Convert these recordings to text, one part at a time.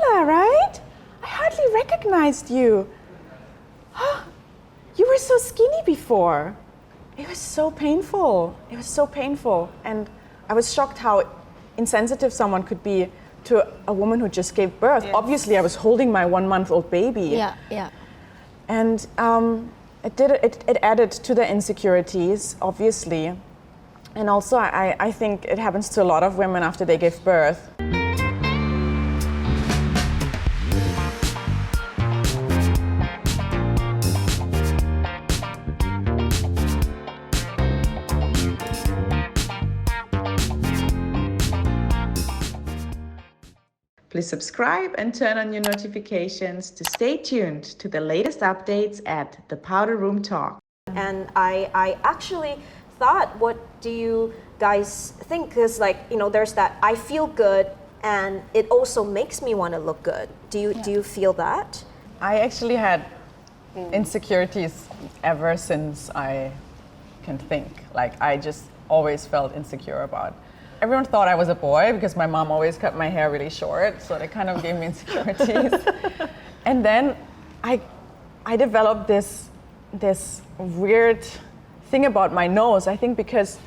Lola, right? I hardly recognized you. You were so skinny before. It was so painful. It was so painful. And I was shocked how insensitive someone could be to a woman who just gave birth. Yes. Obviously, I was holding my 1-month-old baby. Yeah. And it added to the insecurities, obviously. And also, I think it happens to a lot of women after they give birth. Please subscribe and turn on your notifications to stay tuned to the latest updates at the Powder Room Talk. And I actually thought, what do you guys think? Because there's that I feel good and it also makes me want to look good. Do you feel that? I actually had insecurities ever since I can think. I just always felt insecure about. Everyone thought I was a boy because my mom always cut my hair really short, so that kind of gave me insecurities. And then I developed this weird thing about my nose. I think because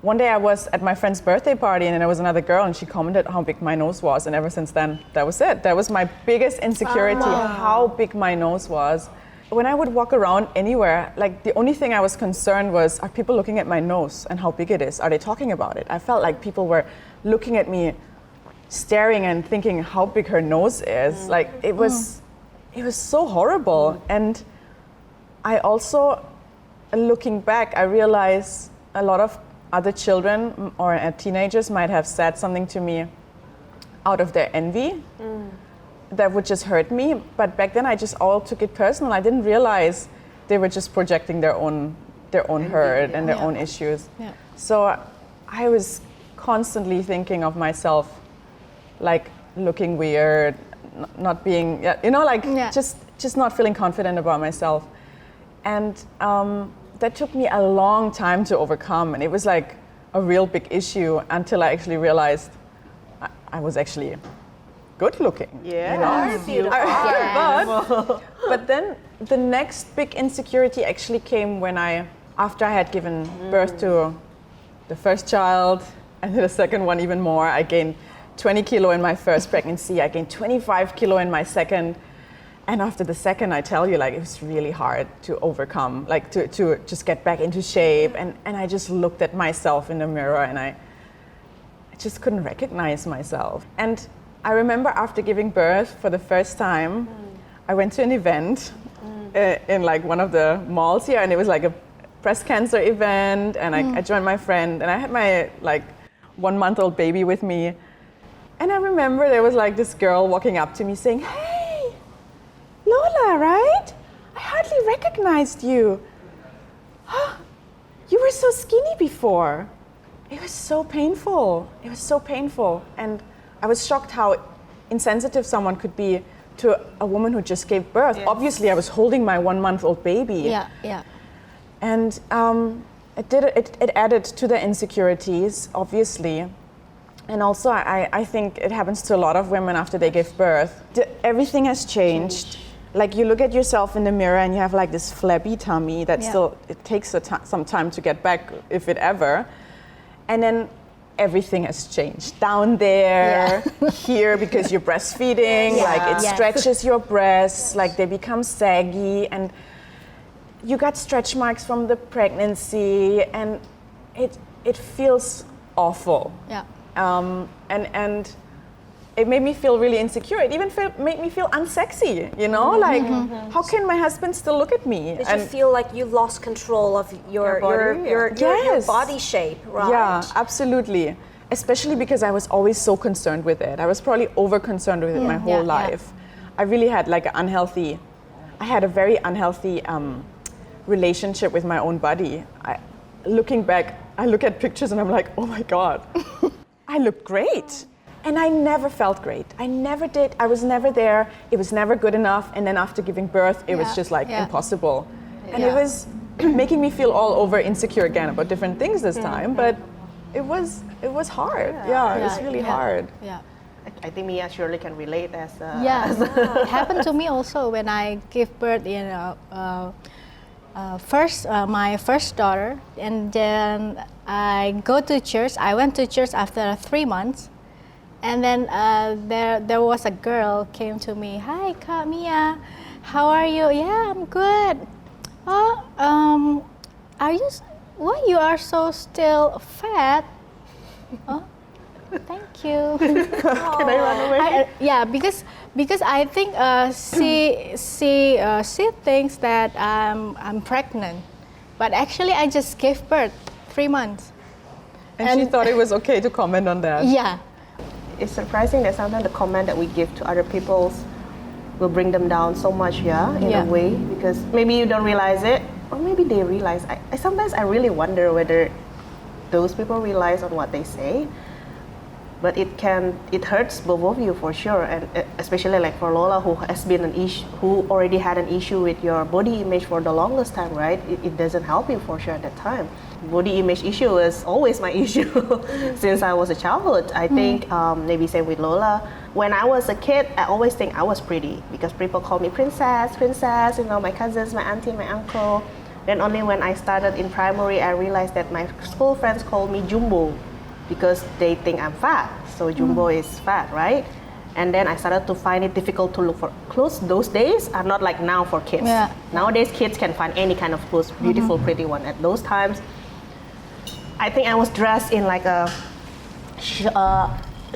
one day I was at my friend's birthday party and there was another girl and she commented how big my nose was, and ever since then, that was it. That was my biggest insecurity, how big my nose was. When I would walk around anywhere, the only thing I was concerned was, are people looking at my nose and how big it is? Are they talking about it? I felt like people were looking at me, staring and thinking how big her nose is. It was so horrible. And I also, looking back, I realized a lot of other children or teenagers might have said something to me out of their envy. That would just hurt me, but back then I just all took it personal. I didn't realize they were just projecting their own hurt and their own issues. Yeah. So I was constantly thinking of myself looking weird, not being, just not feeling confident about myself. And that took me a long time to overcome, and it was a real big issue until I actually realized I was actually good looking. Yeah, beautiful. But then the next big insecurity actually came when after I had given birth to the first child and the second one even more. I gained 20 kilo in my first pregnancy. I gained 25 kilo in my second. And after the second, I tell you, it was really hard to overcome, to just get back into shape. And I just looked at myself in the mirror and I just couldn't recognize myself. And I remember after giving birth for the first time, I went to an event in one of the malls here, and it was a breast cancer event, and I joined my friend, and I had my 1-month-old baby with me. And I remember there was this girl walking up to me saying, "Hey, Lola, right? I hardly recognized you. You were so skinny before." It was so painful. It was so painful. And I was shocked how insensitive someone could be to a woman who just gave birth. Yes. Obviously, I was holding my 1-month-old baby. Yeah. And it added to the insecurities, obviously. And also, I think it happens to a lot of women after they give birth. Everything has changed. You look at yourself in the mirror and you have this flabby tummy that still, it takes some time to get back, if it ever. And then everything has changed. Down there, here, because you're breastfeeding, it stretches your breasts, they become saggy, and you got stretch marks from the pregnancy, and it feels awful. Yeah. And it made me feel really insecure. It even made me feel unsexy, how can my husband still look at me? Did you feel like you lost control of your body shape, right? Yeah, absolutely. Especially because I was always so concerned with it. I was probably over concerned with it my whole life. I really had I had a very unhealthy relationship with my own body. Looking back, I look at pictures and I'm like, oh my God, I look great. And I never felt great. I never did. I was never there. It was never good enough. And then after giving birth, it was just impossible. And it was making me feel all over insecure again about different things this time. But it was hard. It was really hard. Yeah. I think Mia surely can relate as It happened to me also when I gave birth in my first daughter, and then I go to church. I went to church after 3 months, and then there was a girl came to me. Hi, Mia, how are you? Yeah, I'm good. Oh, are you? Why you are so still fat? Oh, thank you. Can I run away? Because I think she thinks that I'm pregnant, but actually I just gave birth 3 months. And she thought it was okay to comment on that. Yeah. It's surprising that sometimes the comment that we give to other people will bring them down so much, in a way, because maybe you don't realize it, or maybe they realize. Sometimes I really wonder whether those people realize on what they say, but it hurts both of you for sure, and especially like for Lola, who has been who already had an issue with your body image for the longest time, right? It doesn't help you for sure at that time. Body image issue is always my issue since I was a childhood. I think maybe same with Lola. When I was a kid, I always think I was pretty because people call me princess, my cousins, my auntie, my uncle. Then only when I started in primary, I realized that my school friends call me Jumbo because they think I'm fat. So Jumbo is fat, right? And then I started to find it difficult to look for clothes. Those days are not like now for kids. Yeah. Nowadays, kids can find any kind of clothes, beautiful, pretty one. At those times, I think I was dressed in like a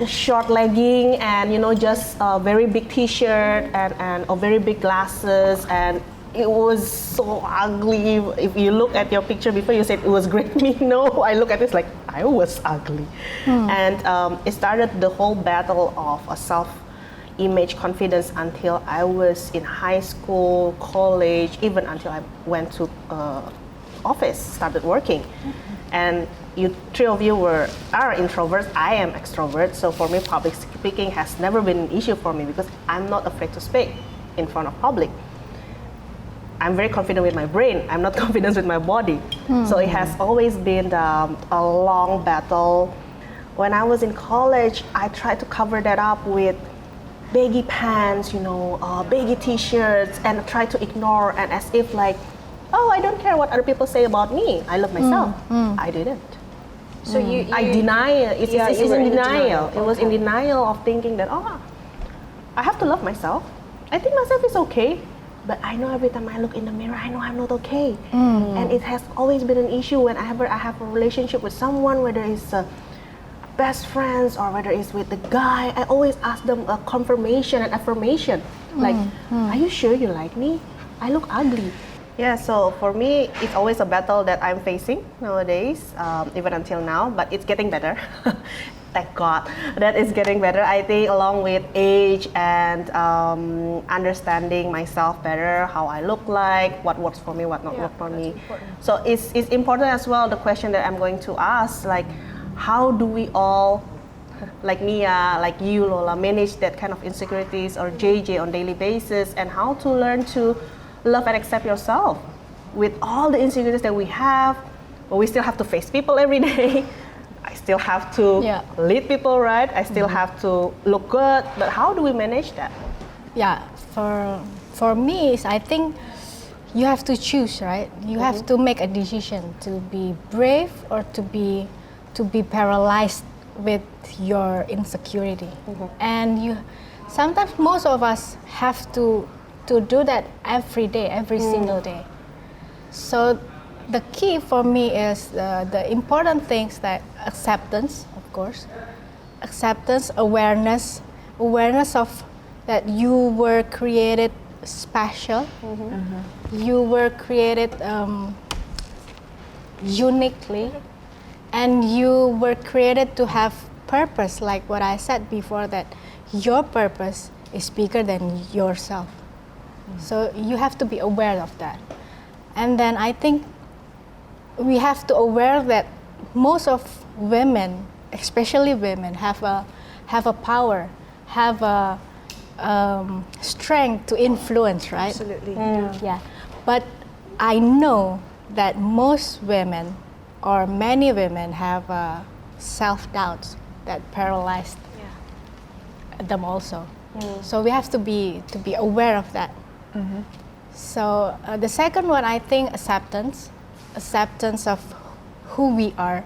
short legging and just a very big t-shirt and a very big glasses, and it was so ugly. If you look at your picture before, you said it was great. Me, no, I look at this like I was ugly. And it started the whole battle of a self-image confidence until I was in high school, college, even until I went to office, started working. And you three of you are introverts. I am extrovert. So for me, public speaking has never been an issue for me because I'm not afraid to speak in front of public. I'm very confident with my brain. I'm not confident with my body. So it has always been a long battle. When I was in college, I tried to cover that up with baggy pants, baggy t-shirts, and try to ignore, and as if like, oh, I don't care what other people say about me. I love myself. I didn't. So I deny it. It's in denial. It was in Okay. denial of thinking that, I have to love myself. I think myself is okay. But I know every time I look in the mirror, I know I'm not okay. And it has always been an issue whenever I have a relationship with someone, whether it's best friends or whether it's with the guy. I always ask them a confirmation and affirmation. Like, are you sure you like me? I look ugly. Yeah, so for me, it's always a battle that I'm facing nowadays, even until now, but it's getting better. Thank God that it's getting better. I think along with age and understanding myself better, how I look like, what works for me, what not work for me. Important. So it's important as well, the question that I'm going to ask, like how do we all, like Mia, like you, Lola, manage that kind of insecurities, or JJ on daily basis, and how to learn to love and accept yourself with all the insecurities that we have, but we still have to face people every day. I still have to lead people, right? I still have to look good, but how do we manage that? Yeah, for me, I think you have to choose, right? You have to make a decision to be brave or to be paralyzed with your insecurity. And sometimes most of us have to do that every day, every single day. So the key for me is the important things, that acceptance, of course, acceptance, awareness of that you were created special, you were created uniquely, and you were created to have purpose, like what I said before, that your purpose is bigger than yourself. So you have to be aware of that. And then I think we have to aware that most of women, especially women, have a power, have a strength to influence, right? Absolutely. Yeah. But I know that most women, or many women, have self-doubts that paralyzed them also. So we have to be aware of that. So the second one, I think acceptance of who we are,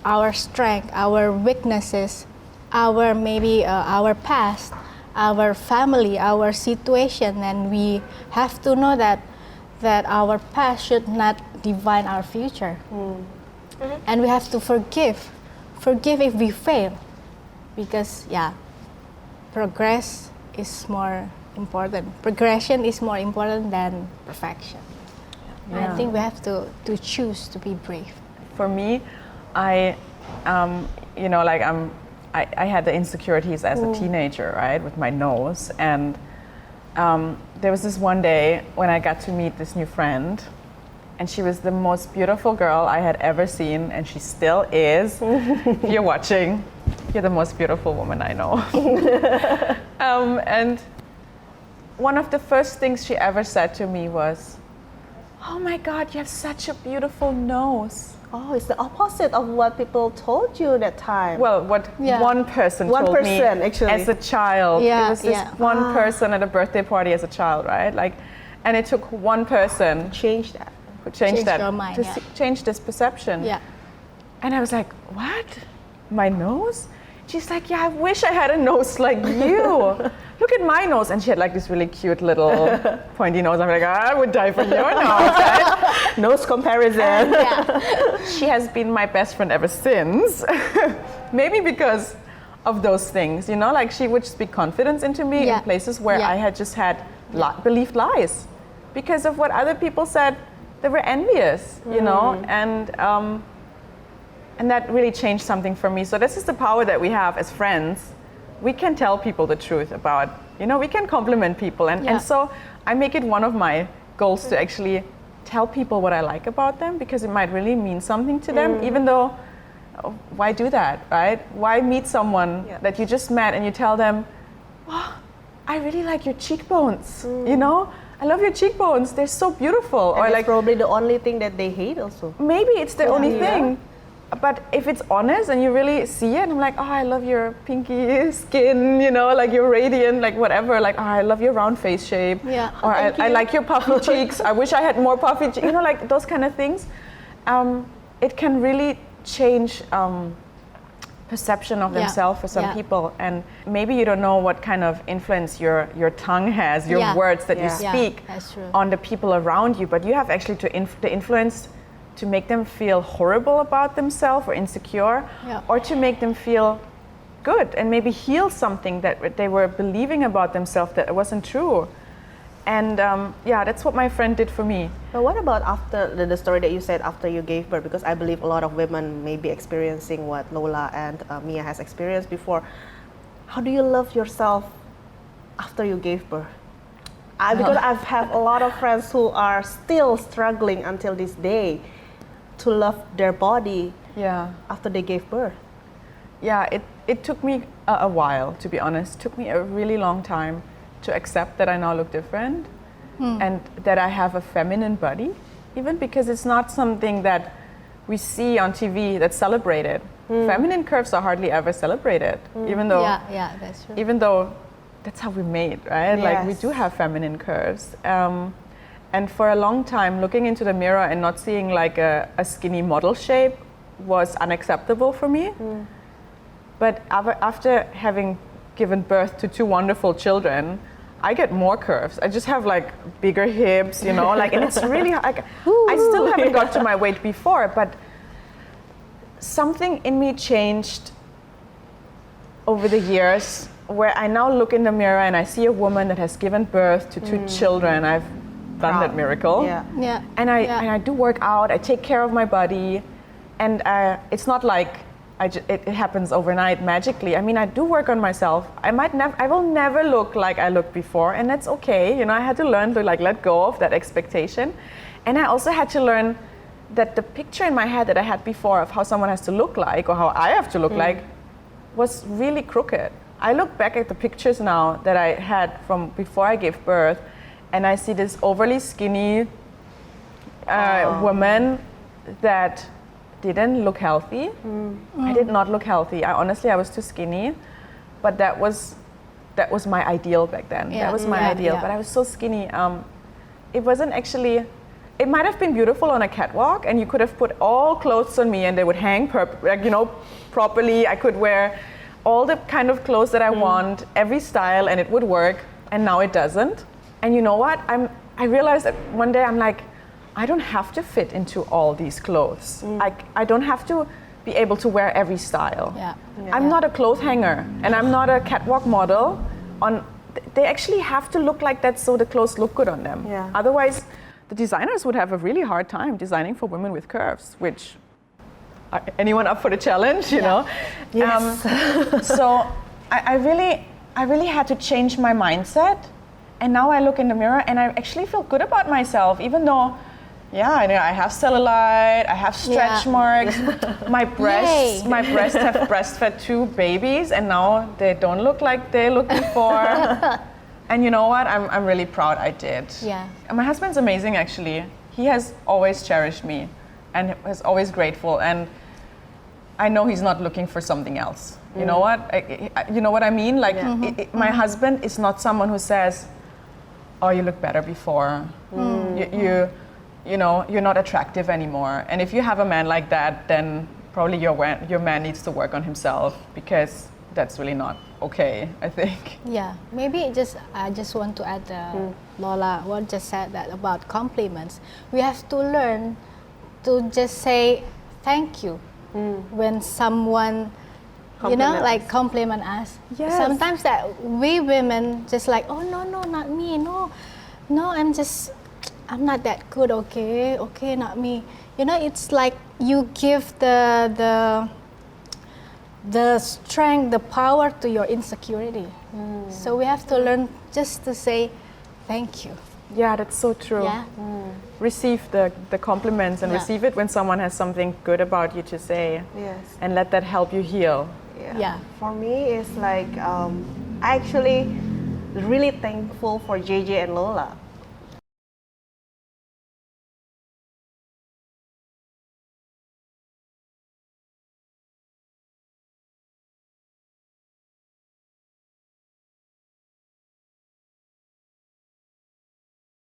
our strength, our weaknesses, our past, our family, our situation, and we have to know that our past should not define our future. And we have to forgive if we fail, because progress is more important. Progression is more important than perfection. Yeah. I think we have to choose to be brave. For me, I had the insecurities as a teenager, right, with my nose. And there was this one day when I got to meet this new friend, and she was the most beautiful girl I had ever seen, and she still is. If you're watching, you're the most beautiful woman I know. And one of the first things she ever said to me was, "Oh my God, you have such a beautiful nose." Oh, it's the opposite of what people told you that time. Well, what one person told me actually. as a child. Yeah, it was this one person at a birthday party as a child, right? Like, and it took one person Change that. who changed that your mind, to change this perception. Yeah. And I was like, what? My nose? She's like, yeah, I wish I had a nose like you. Look at my nose. And she had like this really cute little pointy nose. I'm like, I would die for your nose. Right? Nose comparison. She has been my best friend ever since. Maybe because of those things, you know, like she would speak confidence into me in places where I had just had believed lies because of what other people said. They were envious, you know, and that really changed something for me. So this is the power that we have as friends. We can tell people the truth about, you know, we can compliment people. And so I make it one of my goals to actually tell people what I like about them, because it might really mean something to them, even though, why do that, right? Why meet someone that you just met and you tell them, oh, I really like your cheekbones, you know? I love your cheekbones, they're so beautiful. And or it's like probably the only thing that they hate also. maybe it's the only thing. But if it's honest and you really see it, I'm like, oh, I love your pinky skin, you know, like you're radiant, like whatever. Like, oh, I love your round face shape. Yeah. Or I like your puffy cheeks. I wish I had more puffy cheeks. You know, like those kind of things. It can really change perception of themselves for some people. And maybe you don't know what kind of influence your tongue has, your words that you speak on the people around you. But you have actually the influence to make them feel horrible about themselves or insecure, or to make them feel good and maybe heal something that they were believing about themselves that wasn't true. And that's what my friend did for me. But what about after the story that you said after you gave birth? Because I believe a lot of women may be experiencing what Lola and Mia has experienced before. How do you love yourself after you gave birth? Because I've had a lot of friends who are still struggling until this day to love their body after they gave birth. Yeah, it took me a while, to be honest. It took me a really long time to accept that I now look different and that I have a feminine body, even because it's not something that we see on TV that's celebrated. Feminine curves are hardly ever celebrated, even though that's true. even though that's how we're made, right? Like we do have feminine curves. And for a long time, looking into the mirror and not seeing like a skinny model shape was unacceptable for me. But after having given birth to two wonderful children, I get more curves. I just have like bigger hips, you know, like, and it's really like, I still haven't got to my weight before, but something in me changed over the years, where I now look in the mirror and I see a woman that has given birth to two children. I've done that miracle. And I do work out, I take care of my body, and it's not like it happens overnight magically. I mean, I do work on myself. I will never look like I looked before, and that's okay. You know, I had to learn to like let go of that expectation. And I also had to learn that the picture in my head that I had before of how someone has to look like, or how I have to look like, was really crooked. I look back at the pictures now that I had from before I gave birth, and I see this overly skinny woman that didn't look healthy. I did not look healthy. I was too skinny, but that was that was my ideal back then. Yeah. That was my Yeah, ideal, yeah. but I was so skinny. It wasn't actually. It might have been beautiful on a catwalk, and you could have put all clothes on me, and they would hang properly. I could wear all the kind of clothes that I want, every style, and it would work. And now it doesn't. And you know what? I realized that one day I'm like, I don't have to fit into all these clothes. I don't have to be able to wear every style. Yeah. I'm not a clothes hanger, and I'm not a catwalk model. They actually have to look like that so the clothes look good on them. Yeah. Otherwise, the designers would have a really hard time designing for women with curves, which, anyone up for the challenge, you know? Yes. So I really had to change my mindset. And now I look in the mirror and I actually feel good about myself, even though, I have cellulite, I have stretch marks. My breasts have breastfed 2 babies, and now they don't look like they looked before. And you know what? I'm really proud I did. Yeah. And my husband's amazing, actually. He has always cherished me and is always grateful. And I know he's not looking for something else. You know what? You know what I mean? Like, my husband is not someone who says, "Oh, you look better before. You're not attractive anymore." And if you have a man like that, then probably your man needs to work on himself, because that's really not okay, I think. Yeah, maybe I just want to add Lola what just said that about compliments. We have to learn to just say thank you when someone compliment us. Yes. Sometimes that we women just like, oh no, not me, no, I'm not that good, okay, not me. It's like you give the strength, the power to your insecurity. So we have to learn just to say thank you. Yeah, that's so true. Yeah. Receive the compliments and receive it when someone has something good about you to say. Yes. And let that help you heal. Yeah. For me, it's like I actually really thankful for JJ and Lola